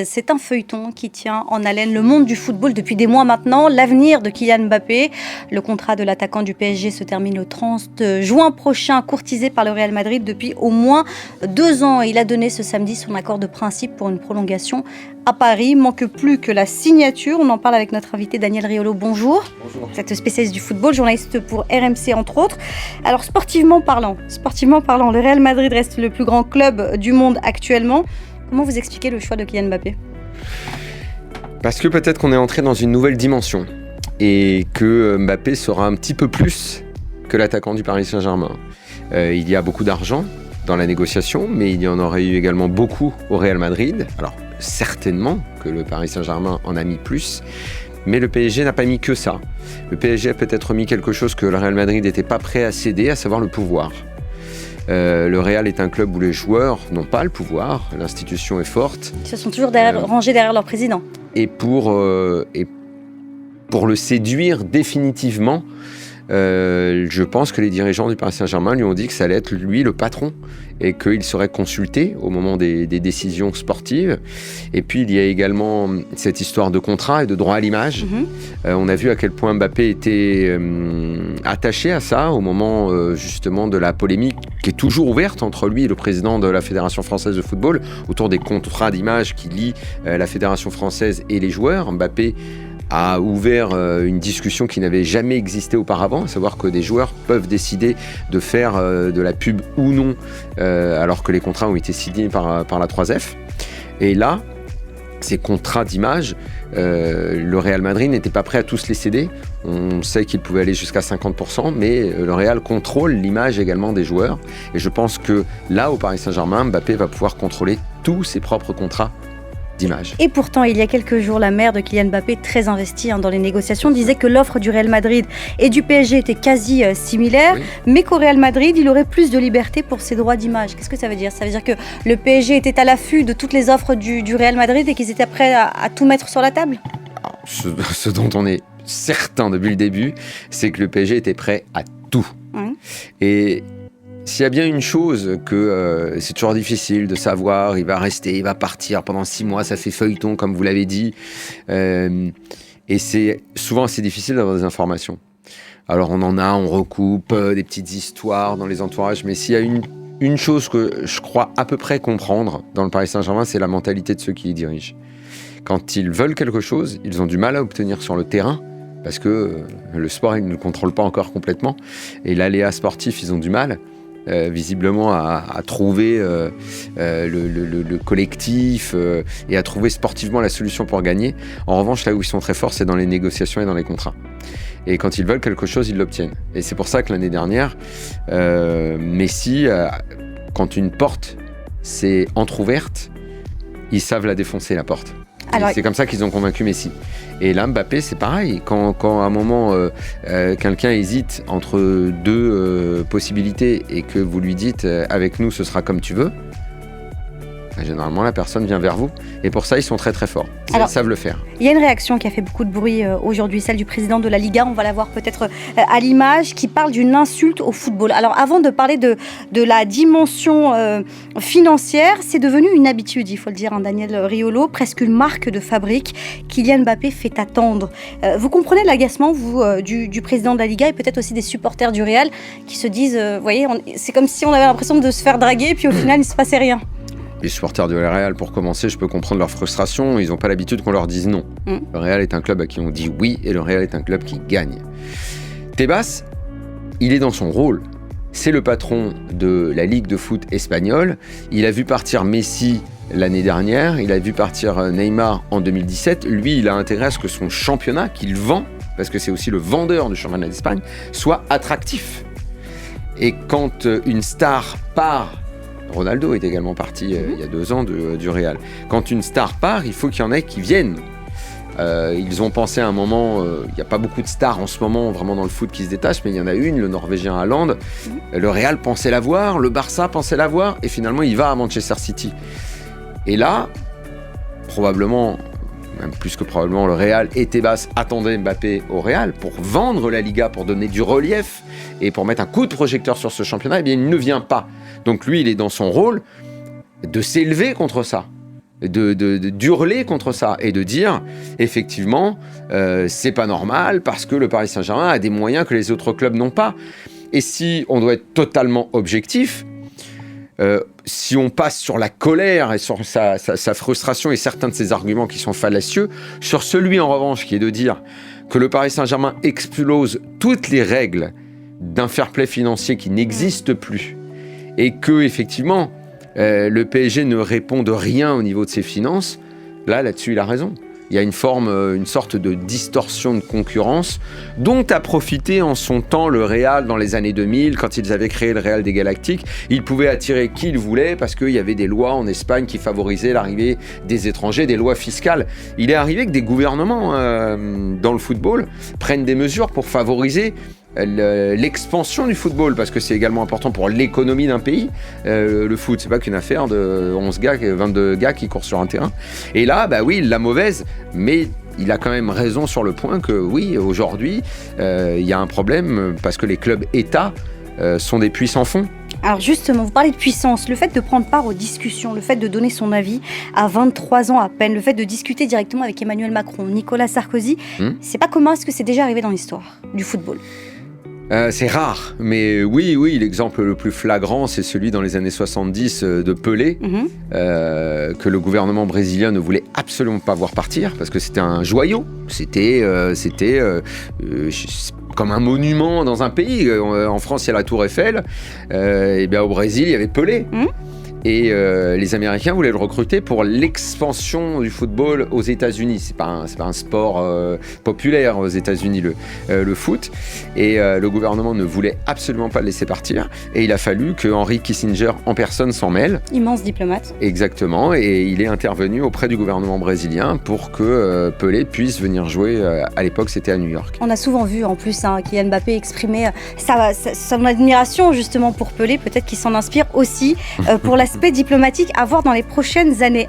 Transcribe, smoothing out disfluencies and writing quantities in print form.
C'est un feuilleton qui tient en haleine le monde du football depuis des mois maintenant. L'avenir de Kylian Mbappé. Le contrat de l'attaquant du PSG se termine le 30 juin prochain, courtisé par le Real Madrid depuis au moins 2 ans. Il a donné ce samedi son accord de principe pour une prolongation à Paris. Manque plus que la signature. On en parle avec notre invité Daniel Riolo. Bonjour. Bonjour. Vous êtes spécialiste du football, journaliste pour RMC entre autres. Alors sportivement parlant, le Real Madrid reste le plus grand club du monde actuellement. Comment vous expliquez le choix de Kylian Mbappé ? Parce que peut-être qu'on est entré dans une nouvelle dimension et que Mbappé sera un petit peu plus que l'attaquant du Paris Saint-Germain. Il y a beaucoup d'argent dans la négociation, mais il y en aurait eu également beaucoup au Real Madrid. Alors certainement que le Paris Saint-Germain en a mis plus, mais le PSG n'a pas mis que ça. Le PSG a peut-être mis quelque chose que le Real Madrid n'était pas prêt à céder, à savoir le pouvoir. Le Real est un club où les joueurs n'ont pas le pouvoir, l'institution est forte. Ils se sont toujours rangés derrière leur président. Et pour le séduire définitivement, je pense que les dirigeants du Paris Saint-Germain lui ont dit que ça allait être lui le patron et qu'il serait consulté au moment des décisions sportives. Et puis il y a également cette histoire de contrat et de droit à l'image. On a vu à quel point Mbappé était attaché à ça au moment justement de la polémique qui est toujours ouverte entre lui et le président de la Fédération française de football autour des contrats d'image qui lient la Fédération française et les joueurs. Mbappé a ouvert une discussion qui n'avait jamais existé auparavant, à savoir que des joueurs peuvent décider de faire de la pub ou non, alors que les contrats ont été signés par la 3F. Et là, ces contrats d'image, le Real Madrid n'était pas prêt à tous les céder. On sait qu'il pouvait aller jusqu'à 50%, mais le Real contrôle l'image également des joueurs. Et je pense que là, au Paris Saint-Germain, Mbappé va pouvoir contrôler tous ses propres contrats d'image. Et pourtant, il y a quelques jours, la mère de Kylian Mbappé, très investie dans les négociations, disait que l'offre du Real Madrid et du PSG était quasi similaire, mais qu'au Real Madrid, il aurait plus de liberté pour ses droits d'image. Qu'est-ce que ça veut dire ? Ça veut dire que le PSG était à l'affût de toutes les offres du Real Madrid et qu'ils étaient prêts à tout mettre sur la table ? Alors, ce dont on est certain depuis le début, c'est que le PSG était prêt à tout. Et s'il y a bien une chose que c'est toujours difficile de savoir, il va rester, il va partir pendant 6 mois, ça fait feuilleton comme vous l'avez dit, et c'est souvent assez difficile d'avoir des informations. Alors on recoupe des petites histoires dans les entourages, mais s'il y a une chose que je crois à peu près comprendre dans le Paris Saint-Germain, c'est la mentalité de ceux qui y dirigent. Quand ils veulent quelque chose, ils ont du mal à obtenir sur le terrain, parce que le sport, ils ne le contrôlent pas encore complètement, et l'aléa sportif, ils ont du mal. Visiblement à trouver le collectif et à trouver sportivement la solution pour gagner. En revanche, là où ils sont très forts, c'est dans les négociations et dans les contrats. Et quand ils veulent quelque chose, ils l'obtiennent. Et c'est pour ça que l'année dernière, Messi, quand une porte s'est entrouverte, ils savent la défoncer, la porte. Alors, c'est comme ça qu'ils ont convaincu Messi. Et là, Mbappé, c'est pareil. Quand à un moment, quelqu'un hésite entre 2 possibilités et que vous lui dites « avec nous, ce sera comme tu veux », généralement, la personne vient vers vous. Et pour ça, ils sont très très forts. Ils savent le faire. Il y a une réaction qui a fait beaucoup de bruit aujourd'hui, celle du président de la Liga. On va la voir peut-être à l'image, qui parle d'une insulte au football. Alors, avant de parler de la dimension financière, c'est devenu une habitude, il faut le dire, Daniel Riolo, presque une marque de fabrique. Kylian Mbappé fait attendre. Vous comprenez l'agacement, vous, du président de la Liga et peut-être aussi des supporters du Real qui se disent, voyez, c'est comme si on avait l'impression de se faire draguer, puis au final, il ne se passait rien. Les supporters du Real, pour commencer, je peux comprendre leur frustration. Ils n'ont pas l'habitude qu'on leur dise non. Le Real est un club à qui on dit oui et le Real est un club qui gagne. Tebas, il est dans son rôle. C'est le patron de la Ligue de foot espagnole. Il a vu partir Messi l'année dernière. Il a vu partir Neymar en 2017. Lui, il a intérêt à ce que son championnat, qu'il vend, parce que c'est aussi le vendeur du championnat d'Espagne, soit attractif. Et quand une star part... Ronaldo est également parti il y a 2 ans du Real. Quand une star part, il faut qu'il y en ait qui viennent. Ils ont pensé à un moment, il n'y a pas beaucoup de stars en ce moment vraiment dans le foot qui se détachent, mais il y en a une, le Norvégien Haaland. Le Real pensait l'avoir, le Barça pensait l'avoir, et finalement il va à Manchester City. Et là, probablement, même plus que probablement, le Real et Tebas attendaient Mbappé au Real pour vendre la Liga, pour donner du relief et pour mettre un coup de projecteur sur ce championnat. Eh bien, il ne vient pas. Donc lui, il est dans son rôle de s'élever contre ça. d'hurler contre ça et de dire effectivement c'est pas normal parce que le Paris Saint-Germain a des moyens que les autres clubs n'ont pas. Et si on doit être totalement objectif, si on passe sur la colère et sur sa frustration et certains de ses arguments qui sont fallacieux, sur celui en revanche qui est de dire que le Paris Saint-Germain explose toutes les règles d'un fair play financier qui n'existe plus et que effectivement le PSG ne répond de rien au niveau de ses finances, là-dessus il a raison. Il y a une sorte de distorsion de concurrence dont a profité en son temps le Real dans les années 2000, quand ils avaient créé le Real des Galactiques. Ils pouvaient attirer qui ils voulaient parce qu'il y avait des lois en Espagne qui favorisaient l'arrivée des étrangers, des lois fiscales. Il est arrivé que des gouvernements dans le football prennent des mesures pour favoriser l'expansion du football, parce que c'est également important pour l'économie d'un pays. Le foot, c'est pas qu'une affaire de 22 gars qui courent sur un terrain. Et là, oui, la mauvaise, mais il a quand même raison sur le point que oui, aujourd'hui, il y a un problème parce que les clubs États sont des puits sans fond. Alors justement, vous parlez de puissance, le fait de prendre part aux discussions, le fait de donner son avis à 23 ans à peine, le fait de discuter directement avec Emmanuel Macron, Nicolas Sarkozy, c'est pas commun, est-ce que c'est déjà arrivé dans l'histoire du football ? C'est rare, mais oui, l'exemple le plus flagrant, c'est celui dans les années 70 de Pelé, que le gouvernement brésilien ne voulait absolument pas voir partir, parce que c'était un joyau, c'était comme un monument dans un pays. En France, il y a la Tour Eiffel, et bien au Brésil, il y avait Pelé. Et les Américains voulaient le recruter pour l'expansion du football aux États-Unis. C'est pas un sport populaire aux États-Unis, le foot. Et le gouvernement ne voulait absolument pas le laisser partir. Et il a fallu que Henry Kissinger en personne s'en mêle. Immense diplomate. Exactement. Et il est intervenu auprès du gouvernement brésilien pour que Pelé puisse venir jouer. À l'époque, c'était à New York. On a souvent vu en plus Kylian Mbappé exprimer son admiration justement pour Pelé. Peut-être qu'il s'en inspire aussi pour l'aspect diplomatique à voir dans les prochaines années.